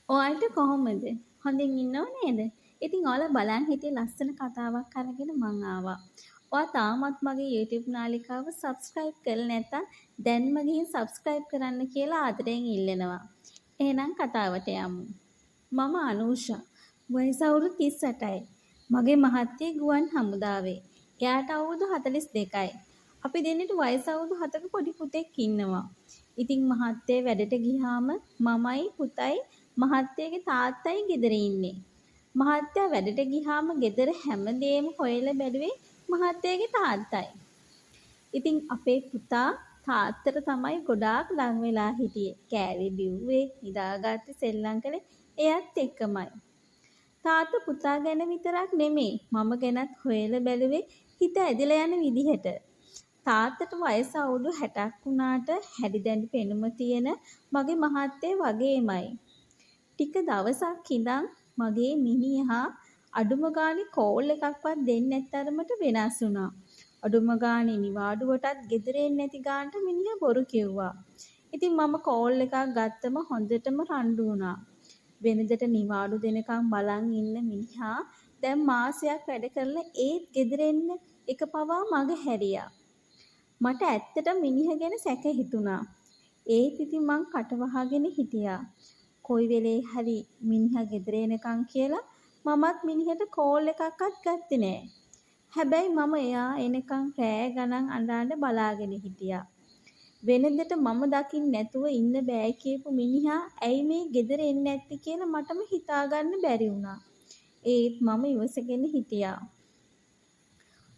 ඔයාලට කොහොමද? හොඳින් ඉන්නව නේද? ඉතින් ඔයාලා බලන් හිටිය ලස්සන කතාවක් අරගෙන මං ආවා. ඔයා තාමත් මගේ YouTube නාලිකාව subscribe කරලා නැත්නම් දැන්ම ගිහින් subscribe කරන්න කියලා ආදරයෙන් ඉල්ලනවා. එහෙනම් කතාවට යමු. මම අනූෂා. වයස අවුරුදු 38යි. මගේ මහත්තයා ගුවන් හමුදාවේ. එයාට අවුරුදු 42යි. අපි දෙන්නෙට වයස අවුරුදු 7ක පොඩි පුතෙක් ඉන්නවා. ඉතින් මහත්තයා වැඩට ගියාම මමයි පුතයි මහත්තයාගේ තාත්තයි ගෙදර ඉන්නේ. මහත්තයා වැඩට ගියාම ගෙදර හැමදේම හොයලා බැලුවේ මහත්තයාගේ තාත්තයි. ඉතින් අපේ පුතා තාත්තට තමයි ගොඩාක් ලං වෙලා හිටියේ. කෑවේ බිව්වේ, නිදාගත්තේ, සෙල්ලම් කළේ එයත් එක්කමයි. තාත්තා පුතා ගැන විතරක් නෙමෙයි මම ගැනත් හොයලා බැලුවේ හිත ඇදලා යන විදිහට. තාත්තට වයස අවුරුදු 60ක් වුණාට හැඩි දැඩි පෙනුම තියෙන මගේ මහත්තයා වගේමයි. ටික දවසක් ඉඳන් මගේ මිනිහා අඩුම ගානේ කෝල් එකක්වත් දෙන්නේ නැති තරමට වෙනස් වුණා. අඩුම ගානේ නිවාඩුවටත් ගෙදර එන්නේ නැති ගානට මිනිහා බොරු කිව්වා. ඉතින් මම කෝල් එකක් ගත්තම හොඳටම රණ්ඩු වුණා. වෙනදට නිවාඩු දෙනකම් බලන් ඉන්න මිනිහා දැන් මාසයක් වැඩ කරලා ඒත් ගෙදර එන්න එක පවා මග හැරියා. මට ඇත්තටම මිනිහ ගැන සැක හිතුණා. ඒත් ඉතින් මං කට වහගෙන හිටියා. කොයි වෙලේ හරි මිනිහා ගෙදර එනකන් කියලා මමත් මිනිහට කෝල් එකක්වත් ගත්තේ නෑ. හැබැයි මම එයා එනකන් රෑ ගණන් අඬන්න බලාගෙන හිටියා. වෙනදට මම දකින්න නැතුව ඉන්න බෑ කියපු මිනිහා ඇයි මේ ගෙදර එන්නේ නැත්තේ කියලා මටම හිතාගන්න බැරි වුණා. ඒත් මම ඉවසගෙන හිටියා.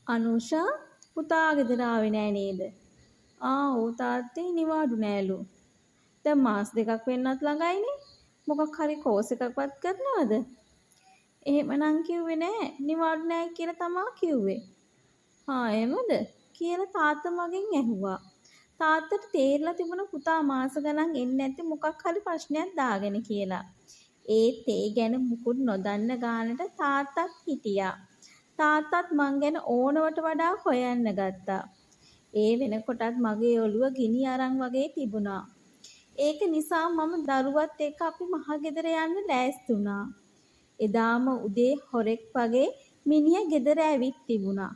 අනුෂා පුතා ගෙදර ආවේ නෑ නේද? ඔව් තාත්තේ නිවාඩු නෑලු. දැන් මාස දෙකක් වෙන්නත් ළඟයිනේ. මොකක් හරි කෝස් එකක්වත් කරනවද? එහෙමනම් කිව්වේ නෑ. නිවාඩු නෑ කියලා තමා කිව්වේ. එහෙමද? කියලා තාත්තා මගෙන් ඇහුවා. තාත්තට තේරලා තිබුණ පුතා මාස ගණන් එන්නේ නැත්තේ මොකක් හරි ප්‍රශ්නයක් දාගෙන කියලා. ඒත් ඒ ගැන මුකුත් නොදන්න ගානට තාත්තත් හිටියා. තාත්තත් මං ගැන ඕනවට වඩා හොයන්න ගත්තා. ඒ වෙනකොටත් මගේ ඔළුව ගිනි අරන් වගේ තිබුණා. ඒක නිසා මම දරුවත් එක්ක අපි මහගෙදර යන්න ලෑස්ති වුණා. එදාම උදේ හොරෙක් වගේ මිනිහා ගෙදර ඇවිත් තිබුණා.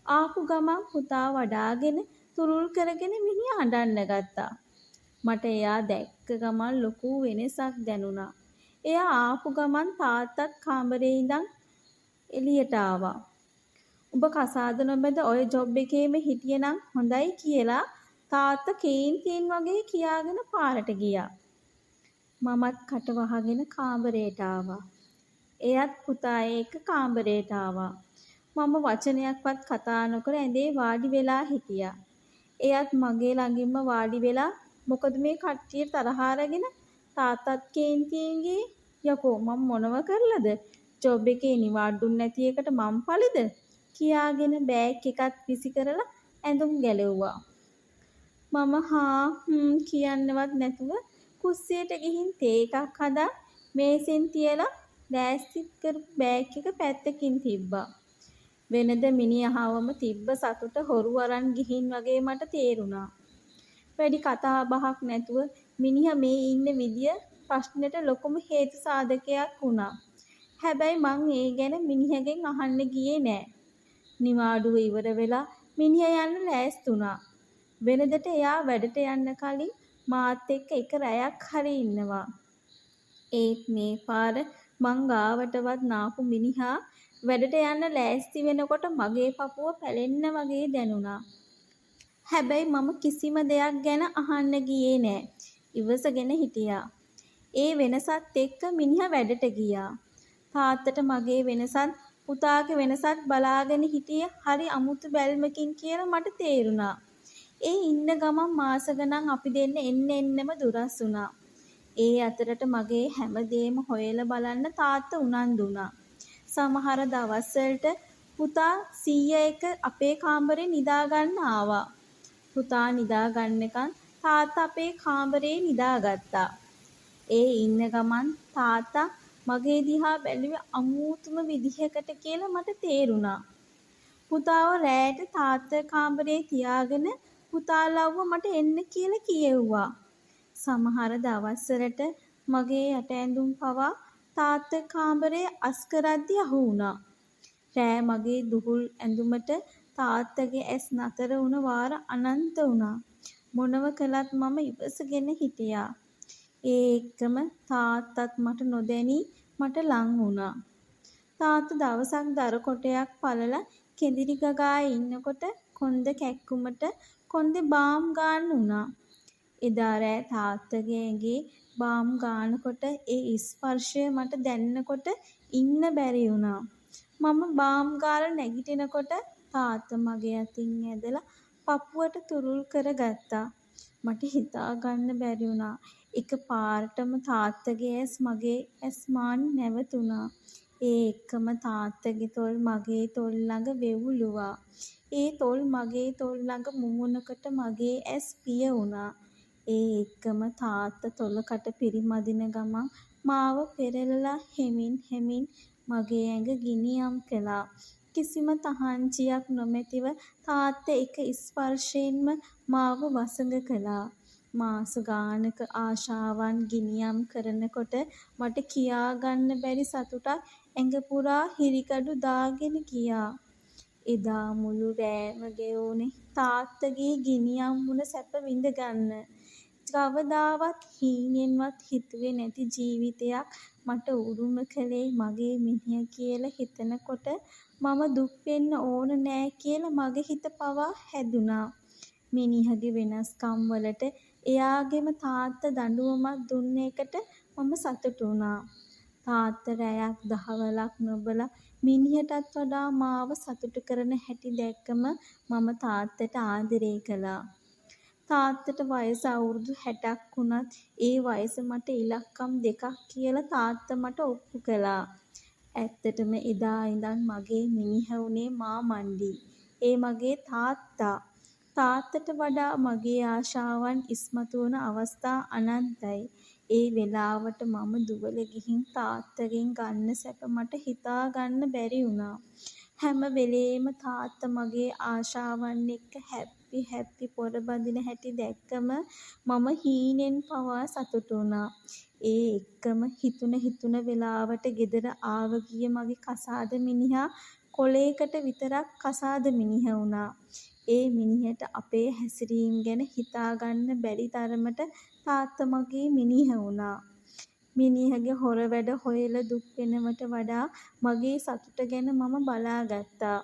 ආපු ගමන් පුතා වඩාගෙන තුරුල් කරගෙන මිනිහා අඬන්න ගත්තා. මට එයා දැක්ක ගමන් ලොකු වෙනසක් දැනුණා. එයා ආපු ගමන් තාත්තත් කාමරේ ඉඳන් එළියට ආවා. උඹ කසාද නොබැඳ ඔය ජොබ් එකේම හිටියනම් හොඳයි කියලා තාත්තා කීන් වගේ කියාගෙන පාරට ගියා. මමත් කට වහගෙන කාමරේට ආවා. එයත් පුතා එක්ක කාමරේට ආවා. මම වචනයක්වත් කතා නොකර ඇඳේ වාඩි වෙලා හිටියා. එයත් මගේ ළඟින්ම වාඩි වෙලා මොකද මේ කට්ටිය තරහ අරගෙන තාත්තත් කේන්තියෙන් යකෝ මම මොනව කරලාද ජොබ් එකේ නිවාඩු නැති එකට මම පළිද කියාගෙන බෑග් එකත් විසි කරලා ඇඳුම් ගැලෙව්වා. මම කියන්නවත් නැතුව කුස්සියට ගිහින් තේ එකක් හදා මේසෙන් තියලා ලෑස්ති කරපු බෑග් එක පැත්තකින් තිබ්බා. වෙනද මිනිහාවම තිබ්බ සතුට හොරු අරන් ගිහින් වගේ මට තේරුණා. වැඩි කතා බහක් නැතුව මිනිහා මේ ඉන්න විදිය ප්‍රශ්නෙට ලොකුම හේතු සාධකයක් වුණා. හැබැයි මං ඒ ගැන මිනිහගෙන් අහන්න ගියේ නෑ. නිවාඩුව ඉවර වෙලා මිනිහා යන්න ලෑස්ති වුණා. වෙනදට එයා වැඩට යන්න කලින් මාත් එක්ක එක රැයක් හරි ඉන්නවා. ඒත් මේ පාර මං ගාවටවත් නාපු මිනිහා වැඩට යන්න ලෑස්ති වෙනකොට මගේ පපුව පැලෙන්න වගේ දැනුණා. හැබැයි මම කිසිම දෙයක් ගැන අහන්න ගියේ නෑ. ඉවසගෙන හිටියා. ඒ වෙනසත් එක්ක මිනිහා වැඩට ගියා. තාත්තට මගේ වෙනසත් පුතාගේ වෙනසත් බලාගෙන හිටියේ හරි අමුතු බැල්මකින් කියලා මට තේරුණා. ඒ ඉන්න ගමන් මාස ගණන් අපි දෙන්න එන්නෙම දුරස් වුණා. ඒ අතරට මගේ හැමදේම හොයලා බලන්න තාත්තා උනන්දු වුණා. සමහර දවස්වලට පුතා සීයා එක අපේ කාමරේ නිදා ගන්න ආවා. පුතා නිදා ගන්නකන් තාත්තා අපේ කාමරේ නිදාගත්තා. ඒ ඉන්න ගමන් තාත්තා මගේ දිහා බැලුවේ අමුතුම විදිහකට කියලා මට තේරුණා. පුතාව රෑට තාත්තා කාමරේ තියාගෙන පුතාලව්ව මට එන්න කියලා කියෙව්වා. සමහර දවස්වලට මගේ යට ඇඳුම් පවා තාත්තා කාමරේ අස් කරද්දී අහු වුණා. රෑ මගේ දුහුල් ඇඳුමට තාත්තගේ ඇස් නතර වුණ වාර අනන්ත වුණා. මොනව කළත් මම ඉවසගෙන හිටියා. ඒ එක්කම තාත්තත් මට නොදැනී මට ලං වුණා. තාත්තා දවසක් දර කොටයක් පළල කෙඳිරි ගගා ඉන්නකොට කොන්ද කැක්කුමට කොන්දේ බාම් ගාන්න වුණා. එදා රෑ තාත්තගේ ඇඟේ බාම් ගානකොට ඒ ස්පර්ශය මට දැනෙනකොට ඉන්න බැරි වුණා. මම බාම් ගාලා නැගිටිනකොට තාත්තා මගේ අතින් ඇදලා පපුවට තුරුල් කරගත්තා. මට හිතා ගන්න බැරි වුණා. එක පාරටම තාත්තගේ ඇස් මගේ ඇස් මාන් නැවතුණා. ඒ එක්කම තාත්තගේ තොල් මගේ තොල් ළඟ වෙවුලුවා. ඒ තොල් මගේ තොල් ළඟ මුමුණකට මගේ ඇස් පිය වුණා. ඒ එක්කම තාත්තා තොලකට පිරිමදින ගමන් මාව පෙරලලා හෙමින් මගේ ඇඟ ගිනියම් කළා. කිසිම තහංචියක් නොමැතිව තාත්තා එක ස්පර්ශයෙන්ම මාව වසඟ කළා. මාස ගානක ආශාවන් ගිනියම් කරනකොට මට කියා ගන්න බැරි සතුටක් ඇඟ පුරා හිරිකඩු දාගෙන ගියා. එදා මුළු රෑම ගෙවුනේ තාත්තගේ ගිනියම් වුණ සැප විඳගන්න. කවදාවත් හීනෙන්වත් හිතුවේ නැති ජීවිතයක් මට උරුම කළේ මගේ මිනිහ කියලා හිතනකොට මම දුක් වෙන්න ඕන නෑ කියලා මගේ හිත පවා හැදුනා. මිනිහගේ වෙනස්කම් වලට එයාගෙම තාත්තා දඬුවමක් දුන්න එකට මම සතුටු වුණා. තාත්තා රැයක් දහවලක් නොබලා මිනිහටත් වඩා මාව සතුටු කරන හැටි දැක්කම මම තාත්තට ආදරේ කළා. තාත්තට වයස අවුරුදු 60ක් වුණත් ඒ වයස මට ඉලක්කම් 2ක් කියලා තාත්තා මට ඔප්පු කළා. ඇත්තටම එදා ඉඳන් මගේ මිනිහ වුණේ මා මණ්ඩි. ඒ මගේ තාත්තා. තාත්තට වඩා මගේ ආශාවන් ඉස්මතු වන අවස්ථා අනන්තයි. ඒ වෙලාවට මම දුවල ගිහින් තාත්තගෙන් ගන්න සැප මට හිතා ගන්න බැරි වුණා. හැම වෙලේම තාත්තා මගේ ආශාවන් එක්ක හැප්පි පොරබදින හැටි දැක්කම මම හීනෙන් පවා සතුටු වුණා. ඒ එක්කම හිතුන වෙලාවට ගෙදර ආව ගිය මගේ කසාද මිනිහා කොලේකට විතරක් කසාද මිනිහ වුණා. ඒ මිනිහට අපේ හැසිරීම් ගැන හිතා ගන්න බැරි තරමට තාත්තා මගේ මිනිහ වුණා. මිනිහගේ හොර වැඩ හොයලා දුක් වෙනවට වඩා මගේ සතුට ගැන මම බලාගත්තා.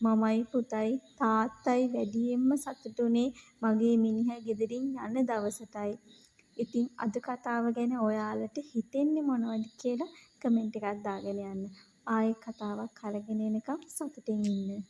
මමයි පුතයි තාත්තයි වැඩියෙන්ම සතුටුනේ මගේ මිනිහ ගෙදරින් යන දවසටයි. ඉතින් අද කතාව ගැන ඔයාලට හිතෙන්නේ මොනවද කියලා කමෙන්ට් එකක් දාගෙන යන්න. ආයෙ කතාවක් අරගෙන එනකම් සතුටින් ඉන්න.